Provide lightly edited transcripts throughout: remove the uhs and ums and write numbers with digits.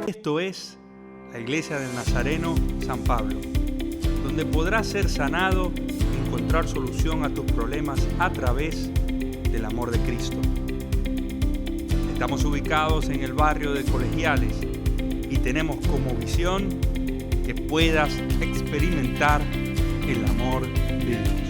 Esto es la Iglesia del Nazareno San Pablo, donde podrás ser sanado y encontrar solución a tus problemas a través del amor de Cristo. Estamos ubicados en el barrio de Colegiales y tenemos como visión que puedas experimentar el amor de Dios.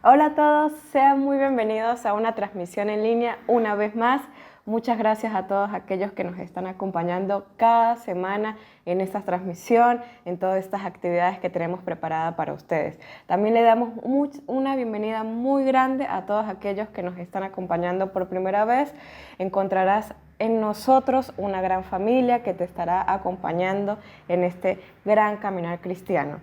Hola a todos, sean muy bienvenidos a una transmisión en línea una vez más. Muchas gracias a todos aquellos que nos están acompañando cada semana en esta transmisión, en todas estas actividades que tenemos preparadas para ustedes. También le damos una bienvenida muy grande a todos aquellos que nos están acompañando por primera vez. Encontrarás en nosotros una gran familia que te estará acompañando en este gran caminar cristiano.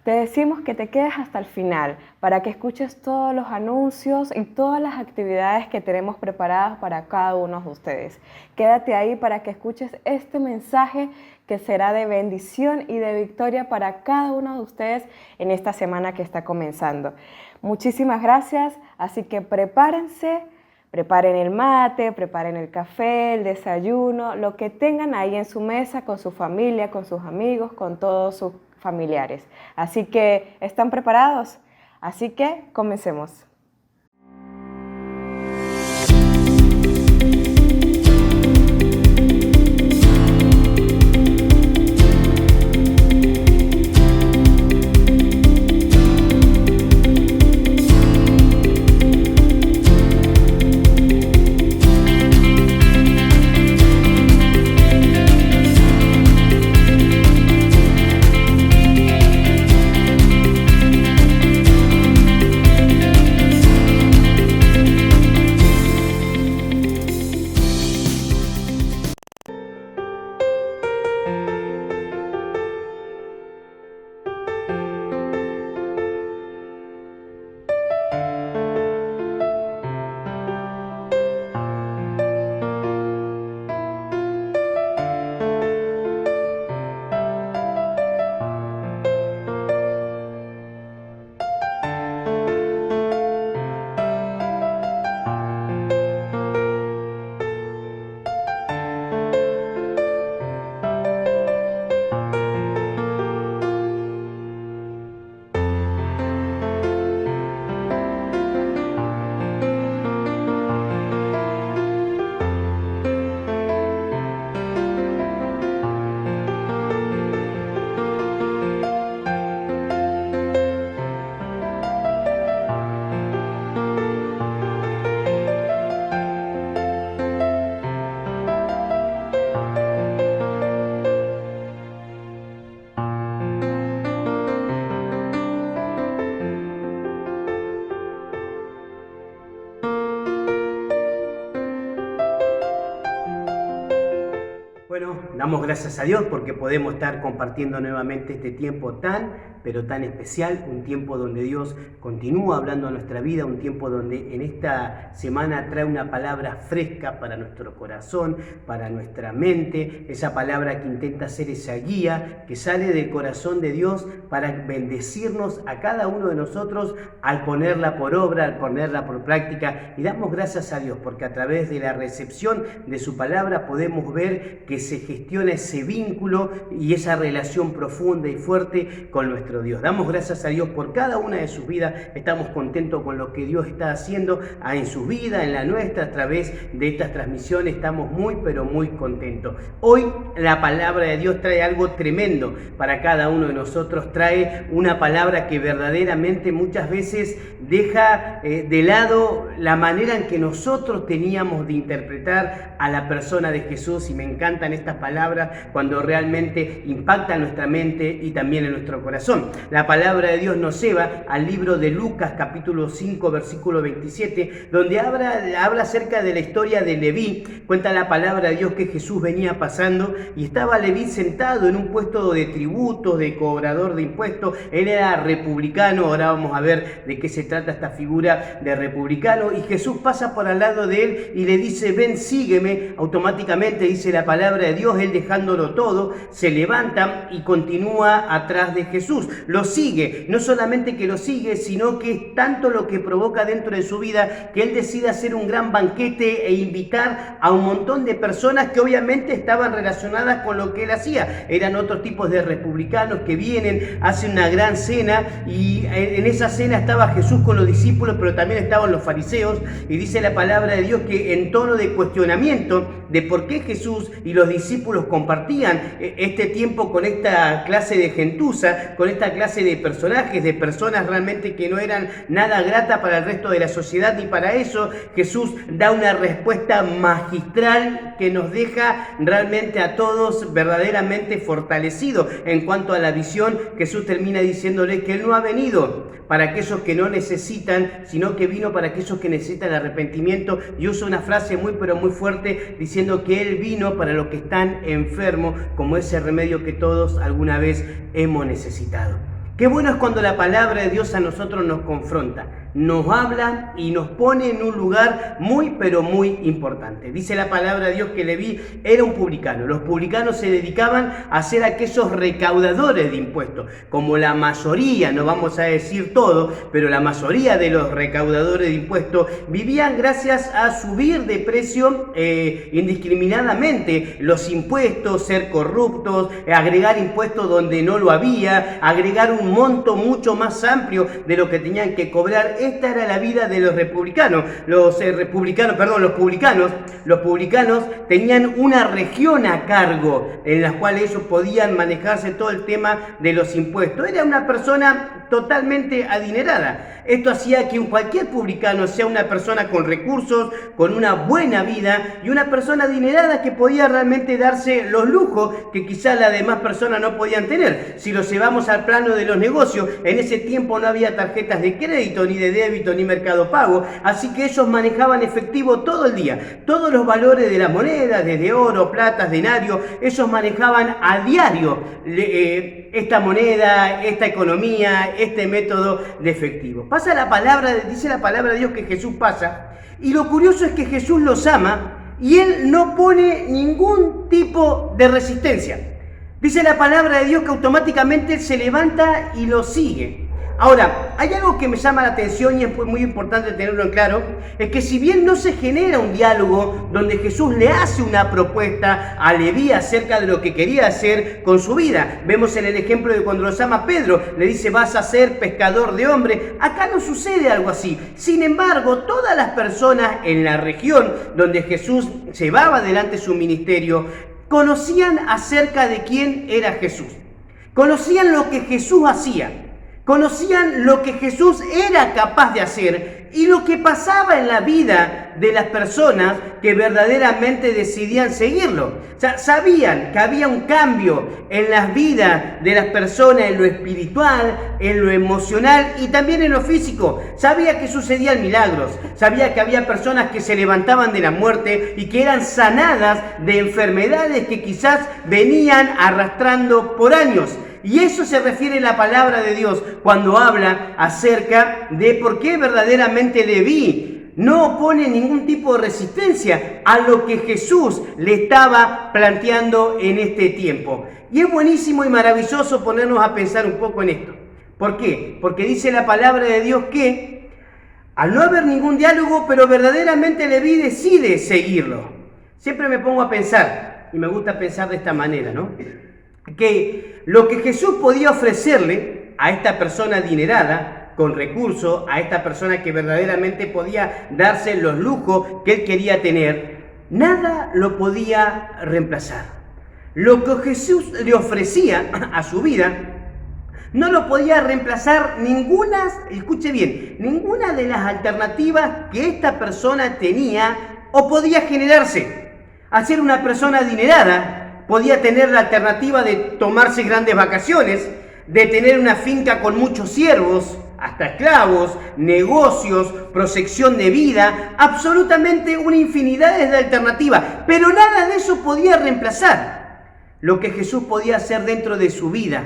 Te decimos que te quedes hasta el final para que escuches todos los anuncios y todas las actividades que tenemos preparadas para cada uno de ustedes. Quédate ahí para que escuches este mensaje que será de bendición y de victoria para cada uno de ustedes en esta semana que está comenzando. Muchísimas gracias, así que prepárense. Preparen el mate, preparen el café, el desayuno, lo que tengan ahí en su mesa con su familia, con sus amigos, con todos sus familiares. Así que, ¿están preparados? Así que, comencemos. Damos gracias a Dios porque podemos estar compartiendo nuevamente este tiempo pero tan especial, un tiempo donde Dios continúa hablando a nuestra vida, un tiempo donde en esta semana trae una palabra fresca para nuestro corazón, para nuestra mente, esa palabra que intenta ser esa guía que sale del corazón de Dios para bendecirnos a cada uno de nosotros al ponerla por obra, al ponerla por práctica, y damos gracias a Dios porque a través de la recepción de su palabra podemos ver que se gestiona ese vínculo y esa relación profunda y fuerte con nuestro Dios. Damos gracias a Dios por cada una de sus vidas. Estamos contentos con lo que Dios está haciendo en su vida, en la nuestra, a través de estas transmisiones. Estamos muy, pero muy contentos. Hoy la palabra de Dios trae algo tremendo para cada uno de nosotros. Trae una palabra que verdaderamente muchas veces deja de lado la manera en que nosotros teníamos de interpretar a la persona de Jesús, y me encantan estas palabras cuando realmente impactan nuestra mente y también en nuestro corazón. La palabra de Dios nos lleva al libro de Lucas capítulo 5 versículo 27, donde habla acerca de la historia de Leví. Cuenta la palabra de Dios que Jesús venía pasando y estaba Leví sentado en un puesto de tributos, de cobrador de impuestos. Él era republicano. Ahora vamos a ver de qué se trata esta figura de republicano, y Jesús pasa por al lado de él y le dice: ven, sígueme. Automáticamente dice la palabra de Dios, él dejándolo todo, se levanta y continúa atrás de Jesús. Lo sigue, no solamente que lo sigue, sino que es tanto lo que provoca dentro de su vida que él decide hacer un gran banquete e invitar a un montón de personas que obviamente estaban relacionadas con lo que él hacía. Eran otros tipos de republicanos que vienen, hacen una gran cena, y en esa cena estaba Jesús con los discípulos, pero también estaban los fariseos, y dice la palabra de Dios que en tono de cuestionamiento de por qué Jesús y los discípulos compartían este tiempo con esta clase de gentuza, con esta clase de personajes, de personas realmente que no eran nada grata para el resto de la sociedad, y para eso Jesús da una respuesta magistral que nos deja realmente a todos verdaderamente fortalecidos en cuanto a la visión. Jesús termina diciéndole que Él no ha venido para aquellos que no necesitan, sino que vino para aquellos que necesitan arrepentimiento, y usa una frase muy pero muy fuerte diciendo que Él vino para los que están enfermos, como ese remedio que todos alguna vez hemos necesitado. Qué bueno es cuando la palabra de Dios a nosotros nos confronta, nos habla y nos pone en un lugar muy pero muy importante. Dice la palabra de Dios que Leví era un publicano. Los publicanos se dedicaban a ser aquellos recaudadores de impuestos, como la mayoría, no vamos a decir todo, pero la mayoría de los recaudadores de impuestos vivían gracias a subir de precio indiscriminadamente los impuestos, ser corruptos, agregar impuestos donde no lo había, agregar un monto mucho más amplio de lo que tenían que cobrar. Esta era la vida de los republicanos. Los publicanos tenían una región a cargo en la cual ellos podían manejarse todo el tema de los impuestos. Era una persona totalmente adinerada. Esto hacía que cualquier publicano sea una persona con recursos, con una buena vida, y una persona adinerada que podía realmente darse los lujos que quizás las demás personas no podían tener. Si lo llevamos al plano de los negocios, en ese tiempo no había tarjetas de crédito, ni de débito, ni Mercado Pago, así que ellos manejaban efectivo todo el día. Todos los valores de la moneda, desde oro, plata, denario, ellos manejaban a diario esta moneda, esta economía, este método de efectivo. Dice la palabra de Dios que Jesús pasa, y lo curioso es que Jesús los ama y Él no pone ningún tipo de resistencia. Dice la palabra de Dios que automáticamente Él se levanta y los sigue. Ahora, hay algo que me llama la atención y es muy importante tenerlo en claro, es que si bien no se genera un diálogo donde Jesús le hace una propuesta a Leví acerca de lo que quería hacer con su vida, vemos en el ejemplo de cuando lo llama Pedro, le dice: vas a ser pescador de hombres. Acá no sucede algo así. Sin embargo, todas las personas en la región donde Jesús llevaba adelante su ministerio conocían acerca de quién era Jesús, conocían lo que Jesús hacía. Conocían lo que Jesús era capaz de hacer y lo que pasaba en la vida de las personas que verdaderamente decidían seguirlo. O sea, sabían que había un cambio en las vidas de las personas, en lo espiritual, en lo emocional y también en lo físico. Sabía que sucedían milagros, sabía que había personas que se levantaban de la muerte y que eran sanadas de enfermedades que quizás venían arrastrando por años. Y eso se refiere a la palabra de Dios cuando habla acerca de por qué verdaderamente Leví no opone ningún tipo de resistencia a lo que Jesús le estaba planteando en este tiempo. Y es buenísimo y maravilloso ponernos a pensar un poco en esto. ¿Por qué? Porque dice la palabra de Dios que al no haber ningún diálogo, pero verdaderamente Leví decide seguirlo. Siempre me pongo a pensar, y me gusta pensar de esta manera, ¿no? Que lo que Jesús podía ofrecerle a esta persona adinerada, con recursos, a esta persona que verdaderamente podía darse los lujos que él quería tener, nada lo podía reemplazar. Lo que Jesús le ofrecía a su vida no lo podía reemplazar ninguna, escuche bien, ninguna de las alternativas que esta persona tenía o podía generarse. Al ser una persona adinerada, podía tener la alternativa de tomarse grandes vacaciones, de tener una finca con muchos siervos, hasta esclavos, negocios, proyección de vida, absolutamente una infinidad de alternativas, pero nada de eso podía reemplazar lo que Jesús podía hacer dentro de su vida,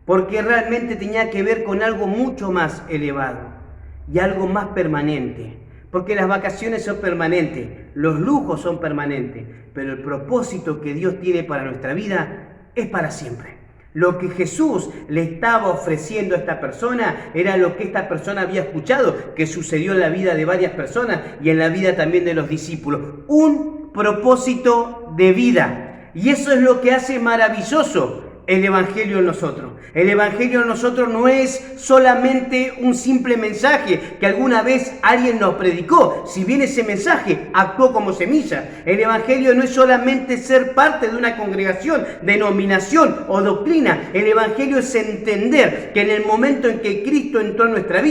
porque realmente tenía que ver con algo mucho más elevado y algo más permanente. Porque las vacaciones son permanentes, los lujos son permanentes, pero el propósito que Dios tiene para nuestra vida es para siempre. Lo que Jesús le estaba ofreciendo a esta persona era lo que esta persona había escuchado, que sucedió en la vida de varias personas y en la vida también de los discípulos. Un propósito de vida. Y eso es lo que hace maravilloso el Evangelio en nosotros. El Evangelio en nosotros no es solamente un simple mensaje que alguna vez alguien nos predicó. Si bien ese mensaje actuó como semilla. El Evangelio no es solamente ser parte de una congregación, denominación o doctrina. El Evangelio es entender que en el momento en que Cristo entró en nuestra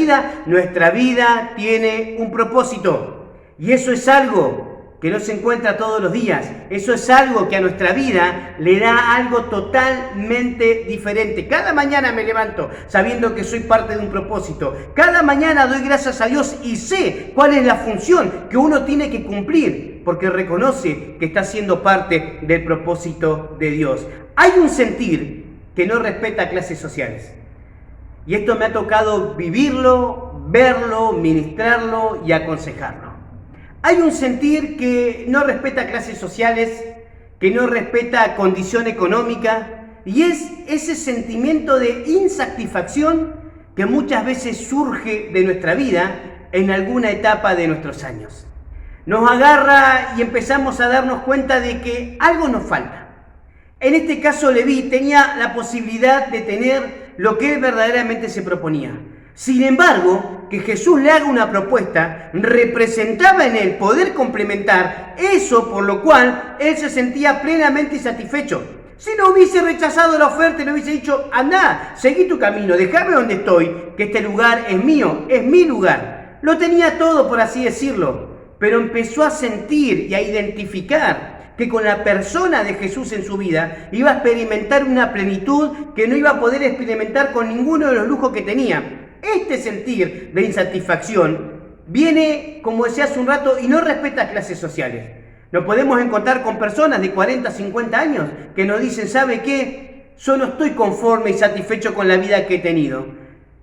vida tiene un propósito. Y eso es algo que no se encuentra todos los días. Eso es algo que a nuestra vida le da algo totalmente diferente. Cada mañana me levanto sabiendo que soy parte de un propósito. Cada mañana doy gracias a Dios y sé cuál es la función que uno tiene que cumplir, porque reconoce que está siendo parte del propósito de Dios. Hay un sentir que no respeta clases sociales. Y esto me ha tocado vivirlo, verlo, ministrarlo y aconsejarlo. Hay un sentir que no respeta clases sociales, que no respeta condición económica, y es ese sentimiento de insatisfacción que muchas veces surge de nuestra vida en alguna etapa de nuestros años. Nos agarra y empezamos a darnos cuenta de que algo nos falta. En este caso, Leví tenía la posibilidad de tener lo que él verdaderamente se proponía. Sin embargo, que Jesús le haga una propuesta representaba en él poder complementar eso por lo cual él se sentía plenamente insatisfecho. Si no hubiese rechazado la oferta y no hubiese dicho, andá, seguí tu camino, déjame donde estoy, que este lugar es mío, es mi lugar. Lo tenía todo, por así decirlo, pero empezó a sentir y a identificar que con la persona de Jesús en su vida iba a experimentar una plenitud que no iba a poder experimentar con ninguno de los lujos que tenía. Este sentir de insatisfacción viene, como decía hace un rato, y no respeta clases sociales. Nos podemos encontrar con personas de 40, 50 años que nos dicen, ¿sabe qué? Yo no estoy conforme y satisfecho con la vida que he tenido.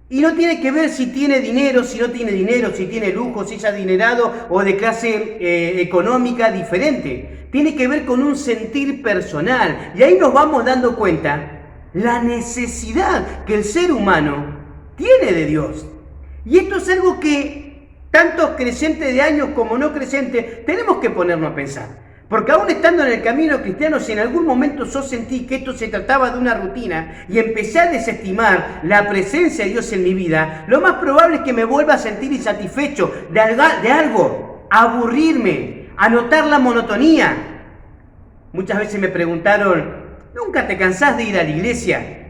Y no tiene que ver si tiene dinero, si no tiene dinero, si tiene lujo, si es adinerado o de clase económica diferente. Tiene que ver con un sentir personal. Y ahí nos vamos dando cuenta la necesidad que el ser humano tiene de Dios. Y esto es algo que tantos creyentes de años como no creyentes tenemos que ponernos a pensar. Porque aún estando en el camino cristiano, si en algún momento yo sentí que esto se trataba de una rutina y empecé a desestimar la presencia de Dios en mi vida, lo más probable es que me vuelva a sentir insatisfecho de algo, a aburrirme, a notar la monotonía. Muchas veces me preguntaron, ¿nunca te cansás de ir a la iglesia?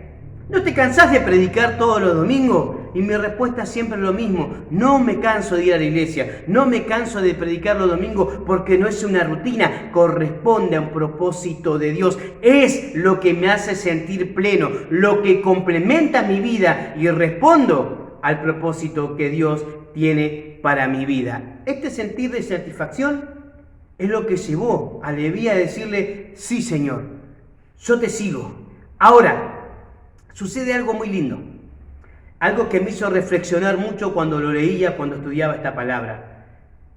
¿No te cansás de predicar todos los domingos? Y mi respuesta es siempre lo mismo. No me canso de ir a la iglesia. No me canso de predicar los domingos porque no es una rutina. Corresponde a un propósito de Dios. Es lo que me hace sentir pleno. Lo que complementa mi vida. Y respondo al propósito que Dios tiene para mi vida. Este sentir de satisfacción es lo que llevó a Leví a decirle: sí, Señor, yo te sigo. Ahora, sucede algo muy lindo, algo que me hizo reflexionar mucho cuando lo leía, cuando estudiaba esta palabra.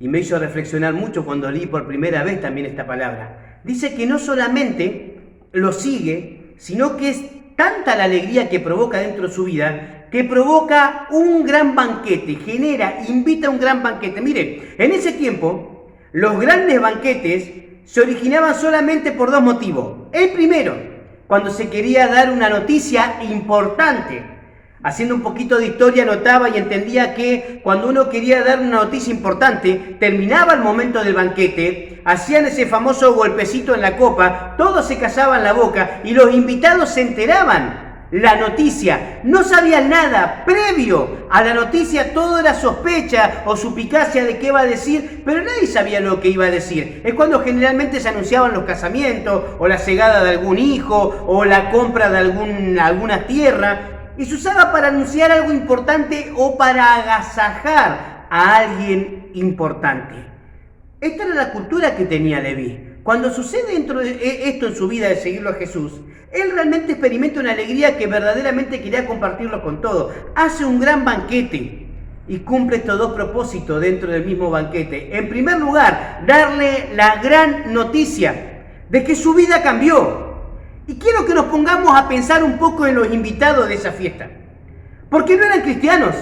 Y me hizo reflexionar mucho cuando leí por primera vez también esta palabra. Dice que no solamente lo sigue, sino que es tanta la alegría que provoca dentro de su vida, que provoca un gran banquete, invita a un gran banquete. Mire, en ese tiempo, los grandes banquetes se originaban solamente por dos motivos. El primero, cuando se quería dar una noticia importante. Haciendo un poquito de historia, notaba y entendía que cuando uno quería dar una noticia importante, terminaba el momento del banquete, hacían ese famoso golpecito en la copa, todos se callaban la boca y los invitados se enteraban la noticia. No sabían nada previo a la noticia, todo era sospecha o suspicacia de qué iba a decir, pero nadie sabía lo que iba a decir. Es cuando generalmente se anunciaban los casamientos o la llegada de algún hijo o la compra de alguna tierra, y se usaba para anunciar algo importante o para agasajar a alguien importante. Esta era la cultura que tenía Leví. Cuando sucede esto en su vida de seguirlo a Jesús, él realmente experimenta una alegría que verdaderamente quería compartirlo con todos. Hace un gran banquete y cumple estos dos propósitos dentro del mismo banquete. En primer lugar, darle la gran noticia de que su vida cambió. Y quiero que nos pongamos a pensar un poco en los invitados de esa fiesta. Porque no eran cristianos,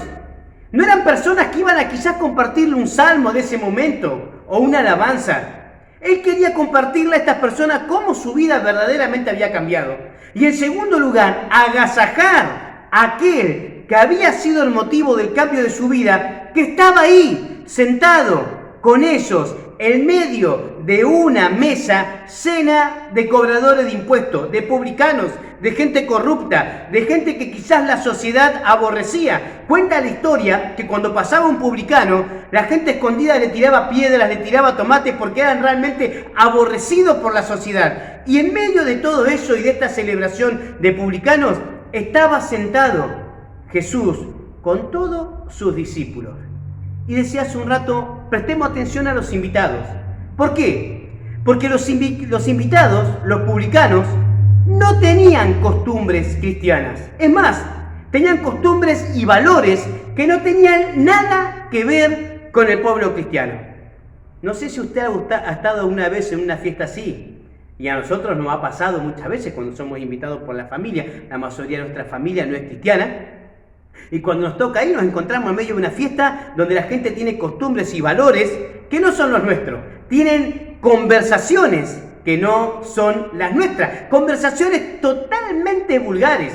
no eran personas que iban a quizás compartirle un salmo de ese momento o una alabanza. Él quería compartirle a estas personas cómo su vida verdaderamente había cambiado. Y en segundo lugar, agasajar a aquel que había sido el motivo del cambio de su vida, que estaba ahí, sentado con ellos, en medio de una mesa llena de cobradores de impuestos, de publicanos, de gente corrupta, de gente que quizás la sociedad aborrecía. Cuenta la historia que cuando pasaba un publicano, la gente escondida le tiraba piedras, le tiraba tomates porque eran realmente aborrecidos por la sociedad. Y en medio de todo eso y de esta celebración de publicanos, estaba sentado Jesús con todos sus discípulos. Y decía hace un rato, prestemos atención a los invitados. ¿Por qué? Porque los invitados, los publicanos, no tenían costumbres cristianas. Es más, tenían costumbres y valores que no tenían nada que ver con el pueblo cristiano. No sé si usted ha estado una vez en una fiesta así. Y a nosotros nos ha pasado muchas veces cuando somos invitados por la familia. La mayoría de nuestra familia no es cristiana. Y cuando nos toca ahí nos encontramos en medio de una fiesta donde la gente tiene costumbres y valores que no son los nuestros. Tienen conversaciones que no son las nuestras. Conversaciones totalmente vulgares.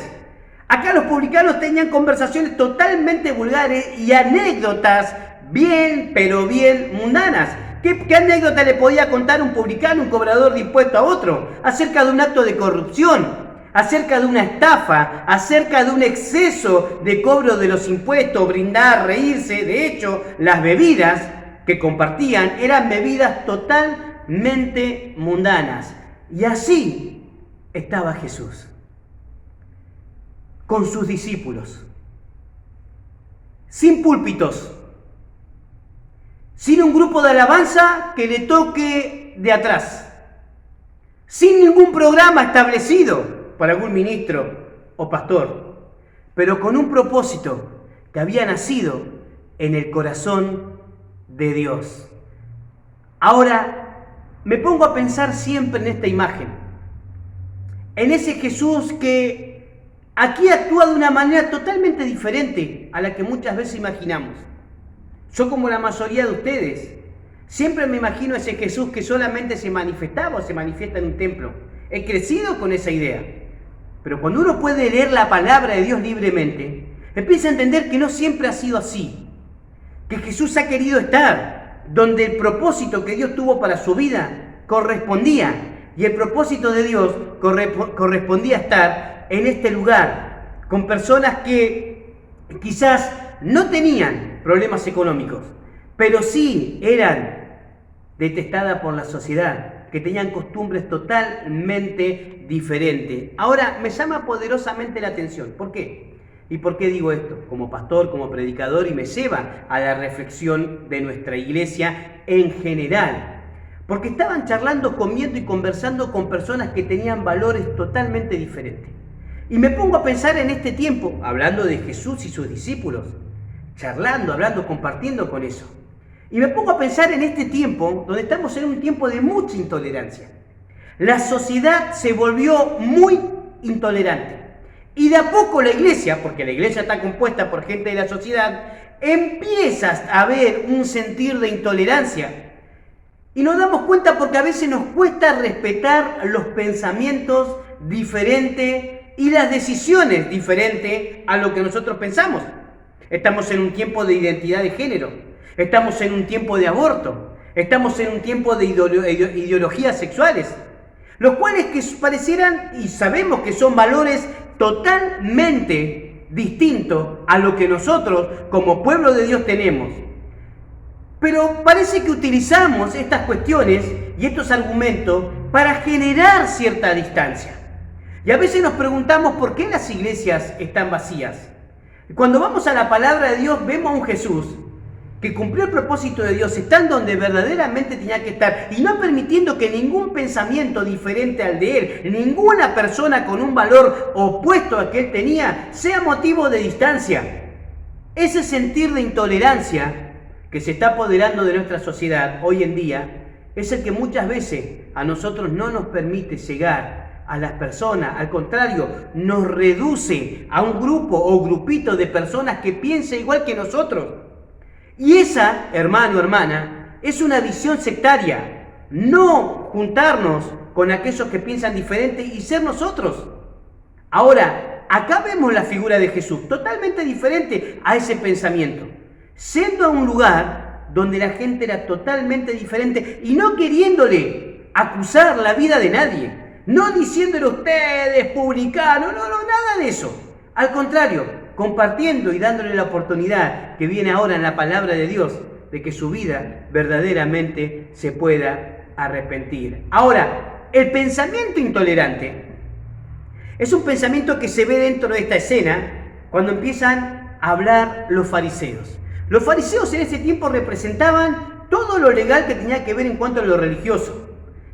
Acá los publicanos tenían conversaciones totalmente vulgares y anécdotas bien, pero bien mundanas. ¿Qué anécdota le podía contar un publicano, un cobrador de impuestos a otro? Acerca de un acto de corrupción, acerca de una estafa, acerca de un exceso de cobro de los impuestos, brindar, reírse. De hecho, las bebidas que compartían eran bebidas totalmente mundanas. Y así estaba Jesús, con sus discípulos, sin púlpitos, sin un grupo de alabanza que le toque de atrás, sin ningún programa establecido para algún ministro o pastor, pero con un propósito que había nacido en el corazón de Dios. Ahora, me pongo a pensar siempre en esta imagen, en ese Jesús que aquí actúa de una manera totalmente diferente a la que muchas veces imaginamos. Yo, como la mayoría de ustedes, siempre me imagino ese Jesús que solamente se manifestaba o se manifiesta en un templo. He crecido con esa idea. Pero cuando uno puede leer la palabra de Dios libremente, empieza a entender que no siempre ha sido así. Que Jesús ha querido estar donde el propósito que Dios tuvo para su vida correspondía. Y el propósito de Dios correspondía estar en este lugar, con personas que quizás no tenían problemas económicos, pero sí eran detestadas por la sociedad, que tenían costumbres totalmente diferentes. Ahora, me llama poderosamente la atención. ¿Por qué? ¿Y por qué digo esto? Como pastor, como predicador, y me lleva a la reflexión de nuestra iglesia en general. Porque estaban charlando, comiendo y conversando con personas que tenían valores totalmente diferentes. Y me pongo a pensar en este tiempo, hablando de Jesús y sus discípulos, charlando, hablando, compartiendo con eso. Y me pongo a pensar en este tiempo, donde estamos en un tiempo de mucha intolerancia. La sociedad se volvió muy intolerante. Y de a poco la iglesia, porque la iglesia está compuesta por gente de la sociedad, empieza a ver un sentir de intolerancia. Y nos damos cuenta porque a veces nos cuesta respetar los pensamientos diferentes y las decisiones diferentes a lo que nosotros pensamos. Estamos en un tiempo de identidad de género. Estamos en un tiempo de aborto, estamos en un tiempo de ideologías sexuales, los cuales que parecieran, y sabemos que son valores totalmente distintos a lo que nosotros como pueblo de Dios tenemos. Pero parece que utilizamos estas cuestiones y estos argumentos para generar cierta distancia. Y a veces nos preguntamos por qué las iglesias están vacías. Cuando vamos a la palabra de Dios vemos a un Jesús que cumplió el propósito de Dios, estando donde verdaderamente tenía que estar y no permitiendo que ningún pensamiento diferente al de él, ninguna persona con un valor opuesto al que él tenía, sea motivo de distancia. Ese sentir de intolerancia que se está apoderando de nuestra sociedad hoy en día es el que muchas veces a nosotros no nos permite llegar a las personas, al contrario, nos reduce a un grupo o grupito de personas que piensa igual que nosotros. Y esa, hermano, hermana, es una visión sectaria. No juntarnos con aquellos que piensan diferente y ser nosotros. Ahora, acá vemos la figura de Jesús, totalmente diferente a ese pensamiento. Siendo a un lugar donde la gente era totalmente diferente y no queriéndole acusar la vida de nadie. No diciéndole ustedes, publicanos, no, nada de eso. Al contrario, compartiendo y dándole la oportunidad que viene ahora en la palabra de Dios de que su vida verdaderamente se pueda arrepentir. Ahora, el pensamiento intolerante es un pensamiento que se ve dentro de esta escena cuando empiezan a hablar los fariseos. Los fariseos en ese tiempo representaban todo lo legal que tenía que ver en cuanto a lo religioso.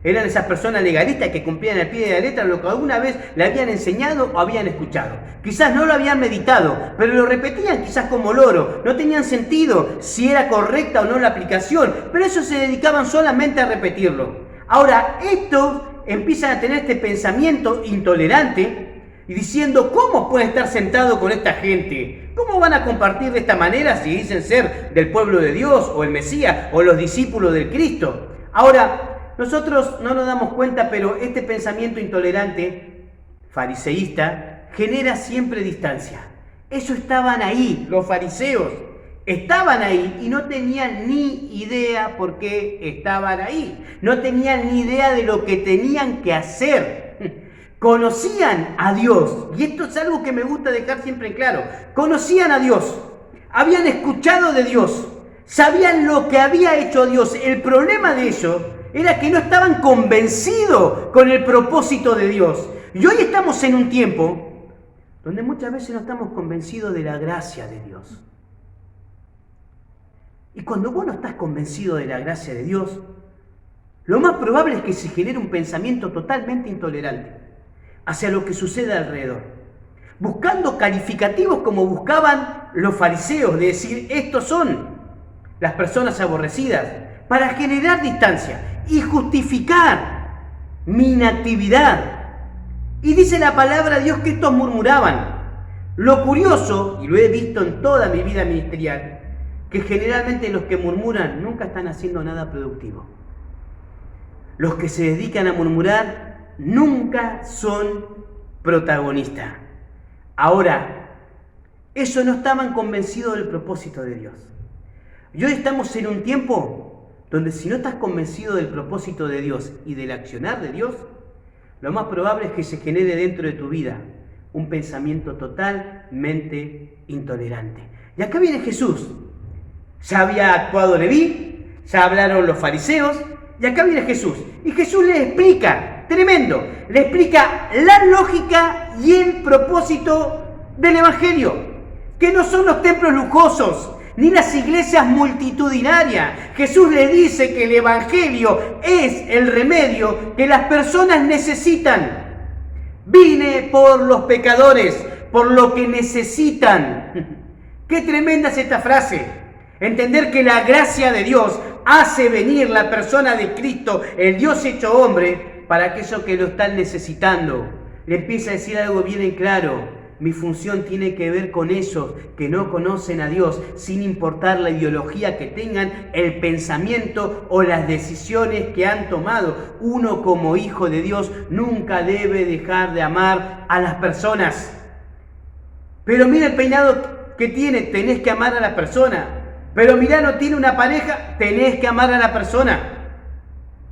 Eran esas personas legalistas que cumplían al pie de la letra lo que alguna vez le habían enseñado o habían escuchado. Quizás no lo habían meditado, pero lo repetían quizás como loro. No tenían sentido si era correcta o no la aplicación, pero eso se dedicaban solamente a repetirlo. Ahora, estos empiezan a tener este pensamiento intolerante y diciendo, ¿cómo puede estar sentado con esta gente? ¿Cómo van a compartir de esta manera si dicen ser del pueblo de Dios o el Mesías o los discípulos del Cristo? Ahora, nosotros no nos damos cuenta, pero este pensamiento intolerante, fariseísta, genera siempre distancia. Ellos estaban ahí, los fariseos, estaban ahí y no tenían ni idea por qué estaban ahí. No tenían ni idea de lo que tenían que hacer. Conocían a Dios, y esto es algo que me gusta dejar siempre en claro. Conocían a Dios, habían escuchado de Dios, sabían lo que había hecho Dios. El problema de ellos era que no estaban convencidos con el propósito de Dios. Y hoy estamos en un tiempo donde muchas veces no estamos convencidos de la gracia de Dios. Y cuando vos no estás convencido de la gracia de Dios, lo más probable es que se genere un pensamiento totalmente intolerante hacia lo que sucede alrededor, buscando calificativos como buscaban los fariseos, de decir, estos son las personas aborrecidas, para generar distancia y justificar mi inactividad. Y dice la palabra de Dios que estos murmuraban. Lo curioso, y lo he visto en toda mi vida ministerial, que generalmente los que murmuran nunca están haciendo nada productivo. Los que se dedican a murmurar nunca son protagonistas. Ahora, ellos no estaban convencidos del propósito de Dios. Y hoy estamos en un tiempo donde si no estás convencido del propósito de Dios y del accionar de Dios, lo más probable es que se genere dentro de tu vida un pensamiento totalmente intolerante. Y acá viene Jesús. Ya había actuado Leví, ya hablaron los fariseos, y acá viene Jesús. Y Jesús le explica, tremendo, le explica la lógica y el propósito del Evangelio, que no son los templos lujosos, ni las iglesias multitudinarias. Jesús le dice que el Evangelio es el remedio que las personas necesitan. Vine por los pecadores, por lo que necesitan. Qué tremenda es esta frase. Entender que la gracia de Dios hace venir la persona de Cristo, el Dios hecho hombre, para aquellos que lo están necesitando. Le empieza a decir algo bien en claro. Mi función tiene que ver con esos que no conocen a Dios, sin importar la ideología que tengan, el pensamiento o las decisiones que han tomado. Uno como hijo de Dios nunca debe dejar de amar a las personas. Pero mira el peinado que tiene, tenés que amar a la persona. Pero mirá, no tiene una pareja, tenés que amar a la persona.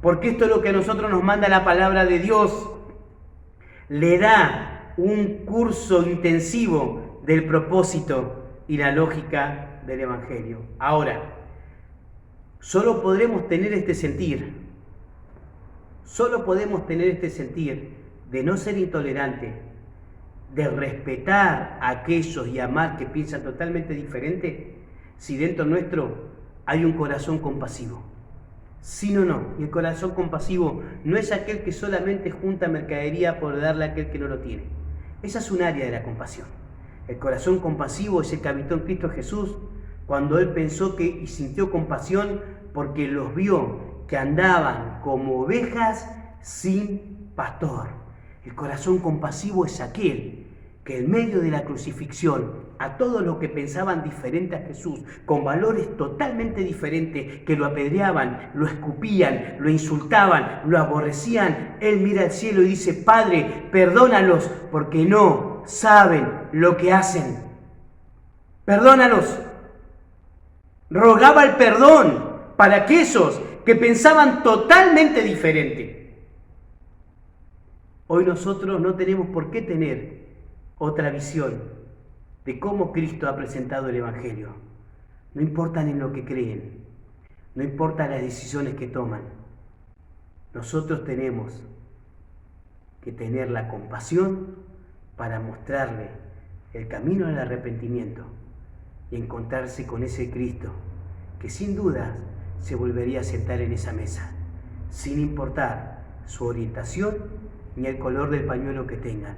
Porque esto es lo que a nosotros nos manda la palabra de Dios. Le da un curso intensivo del propósito y la lógica del Evangelio. Ahora, solo podremos tener este sentir. Solo podemos tener este sentir de no ser intolerante, de respetar a aquellos y amar que piensan totalmente diferente, si dentro nuestro hay un corazón compasivo. Sí, no. Y el corazón compasivo no es aquel que solamente junta mercadería por darle a aquel que no lo tiene. Esa es un área de la compasión. El corazón compasivo es el que habitó en Cristo Jesús cuando Él pensó que y sintió compasión porque los vio que andaban como ovejas sin pastor. El corazón compasivo es aquel que en medio de la crucifixión, a todos los que pensaban diferente a Jesús, con valores totalmente diferentes, que lo apedreaban, lo escupían, lo insultaban, lo aborrecían, Él mira al cielo y dice: Padre, perdónalos porque no saben lo que hacen. Perdónalos. Rogaba el perdón para aquellos que pensaban totalmente diferente. Hoy nosotros no tenemos por qué tener otra visión de cómo Cristo ha presentado el Evangelio. No importan en lo que creen, no importan las decisiones que toman. Nosotros tenemos que tener la compasión para mostrarle el camino al arrepentimiento y encontrarse con ese Cristo que sin duda se volvería a sentar en esa mesa, sin importar su orientación ni el color del pañuelo que tengan.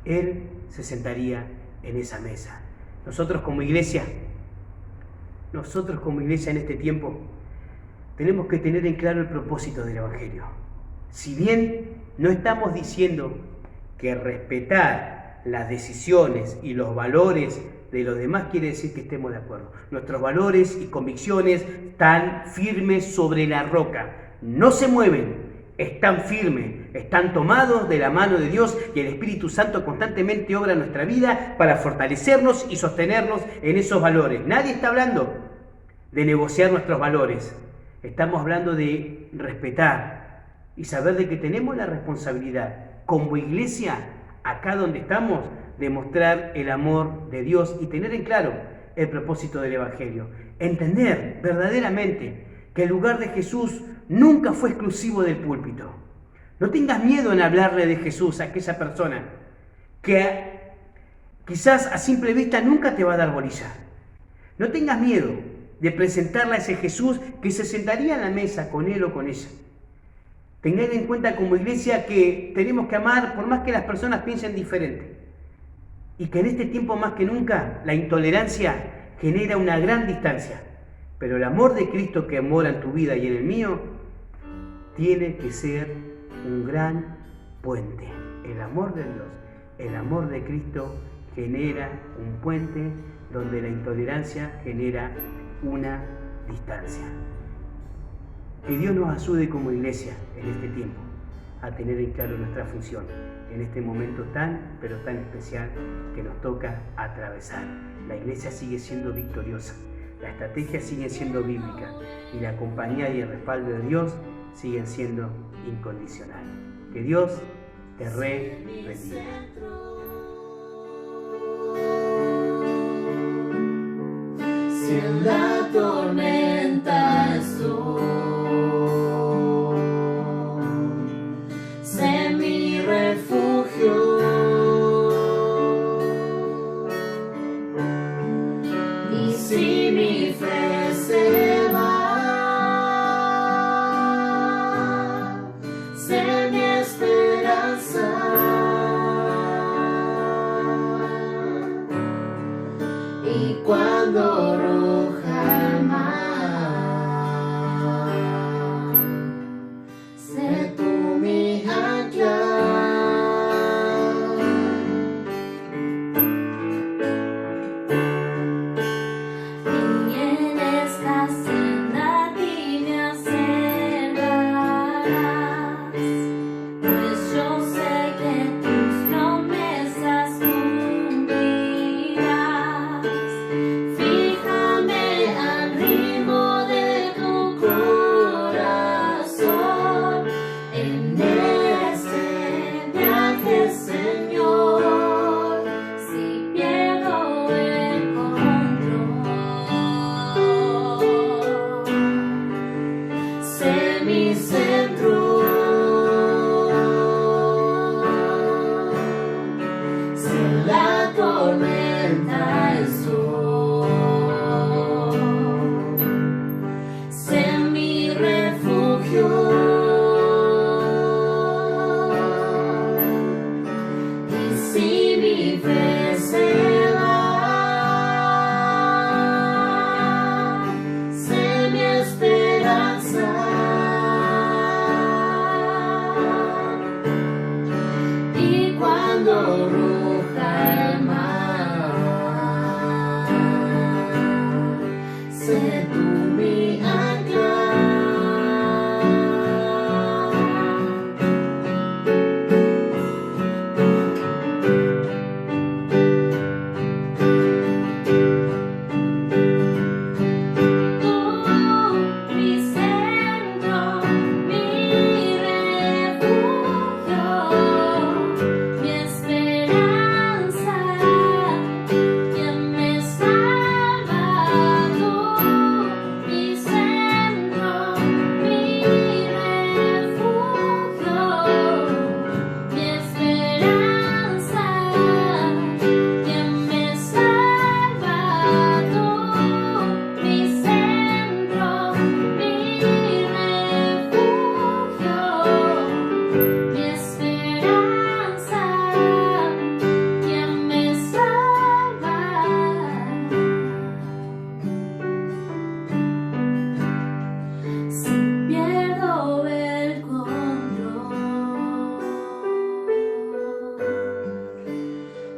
Él se sentaría en esa mesa. Nosotros como iglesia en este tiempo, tenemos que tener en claro el propósito del Evangelio. Si bien no estamos diciendo que respetar las decisiones y los valores de los demás quiere decir que estemos de acuerdo. Nuestros valores y convicciones están firmes sobre la roca, no se mueven. Están firmes, están tomados de la mano de Dios y el Espíritu Santo constantemente obra en nuestra vida para fortalecernos y sostenernos en esos valores. Nadie está hablando de negociar nuestros valores. Estamos hablando de respetar y saber de que tenemos la responsabilidad como iglesia, acá donde estamos, de mostrar el amor de Dios y tener en claro el propósito del Evangelio. Entender verdaderamente que el lugar de Jesús nunca fue exclusivo del púlpito. No tengas miedo en hablarle de Jesús a aquella persona que quizás a simple vista nunca te va a dar bolilla. No tengas miedo de presentarle a ese Jesús que se sentaría en la mesa con él o con ella. Tengan en cuenta como iglesia que tenemos que amar por más que las personas piensen diferente. Y que en este tiempo más que nunca la intolerancia genera una gran distancia. Pero el amor de Cristo que mora en tu vida y en el mío tiene que ser un gran puente. El amor de Dios, el amor de Cristo genera un puente donde la intolerancia genera una distancia. Que Dios nos ayude como iglesia en este tiempo a tener en claro nuestra función en este momento tan, pero tan especial que nos toca atravesar. La iglesia sigue siendo victoriosa. La estrategia sigue siendo bíblica y la compañía y el respaldo de Dios siguen siendo incondicionales. Que Dios te bendiga. en la tormenta estoy. Sé mi refugio. Y si mi fe se va, sé mi esperanza. Y cuando ruja el mar, sé tú mi ancla. Y en esta senda tibia acercarás, pues yo sé que tus promesas cumplirás. Fíjame al ritmo de tu corazón en este viaje, Señor, si pierdo el control. Sé mi centro, si en la tormenta estoy, sé mi refugio. Y si mi fe se va, sé mi esperanza. Y cuando ruja el mar, sé tú mi ancla. Tú, mi centro, mi refugio, mi esperanza, quien me salva. Tú, mi centro, mi refugio, mi esperanza, quien me salva. Tú, mi centro, mi refugio, mi esperanza, quien me salva. Si pierdo el control,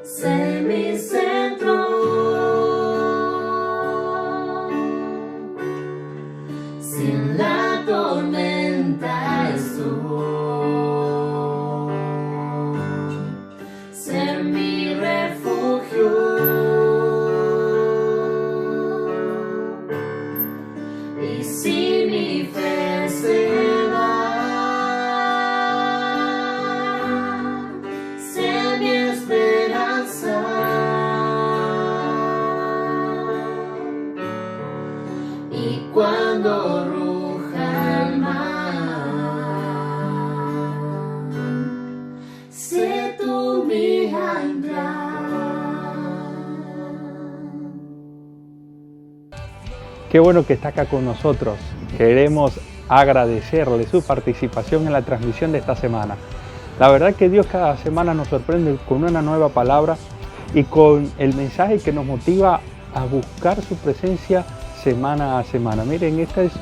sé mi centro. Si en la tormenta estoy, ser mi refugio. Y si mi fe se va, sé mi esperanza. Y cuando ruja el mar, sé tú mi ancla. Qué bueno que está acá con nosotros. Queremos agradecerle su participación en la transmisión de esta semana. La verdad que Dios cada semana nos sorprende con una nueva palabra y con el mensaje que nos motiva a buscar su presencia semana a semana. Miren, este es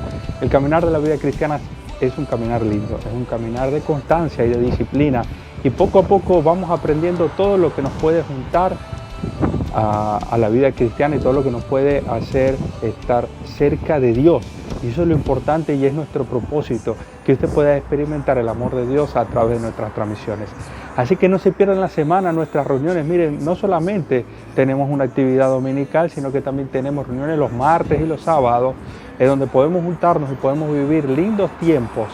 el caminar de la vida cristiana, es un caminar lindo, es un caminar de constancia y de disciplina. Y poco a poco vamos aprendiendo todo lo que nos puede juntar a la vida cristiana y todo lo que nos puede hacer estar cerca de Dios. Y eso es lo importante y es nuestro propósito, que usted pueda experimentar el amor de Dios a través de nuestras transmisiones. Así que no se pierdan la semana nuestras reuniones. Miren, no solamente tenemos una actividad dominical, sino que también tenemos reuniones los martes y los sábados, en donde podemos juntarnos y podemos vivir lindos tiempos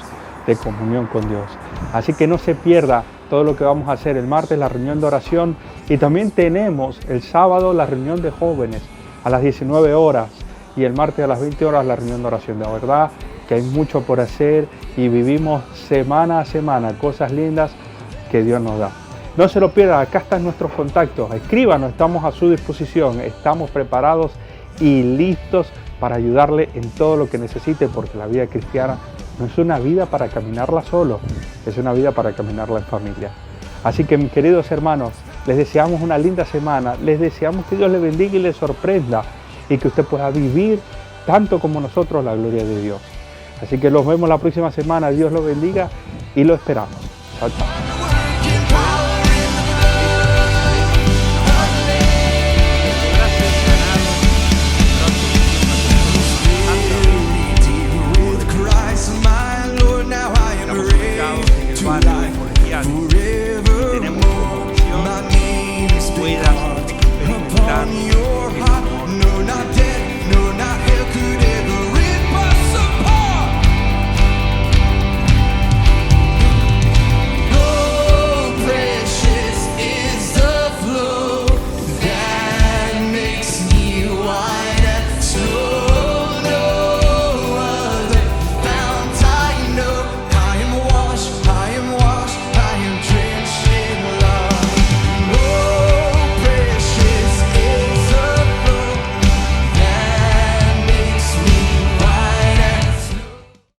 de comunión con Dios. Así que no se pierda todo lo que vamos a hacer. El martes la reunión de oración y también tenemos el sábado la reunión de jóvenes a las 19 horas y el martes a las 20 horas la reunión de oración. De verdad que hay mucho por hacer y vivimos semana a semana cosas lindas que Dios nos da. No se lo pierdan, acá están nuestros contactos, escríbanos, estamos a su disposición, estamos preparados y listos para ayudarle en todo lo que necesite, porque la vida cristiana no es una vida para caminarla solo, es una vida para caminarla en familia. Así que, mis queridos hermanos, les deseamos una linda semana, les deseamos que Dios les bendiga y les sorprenda y que usted pueda vivir tanto como nosotros la gloria de Dios. Así que los vemos la próxima semana, Dios los bendiga y lo esperamos. Chao, chao.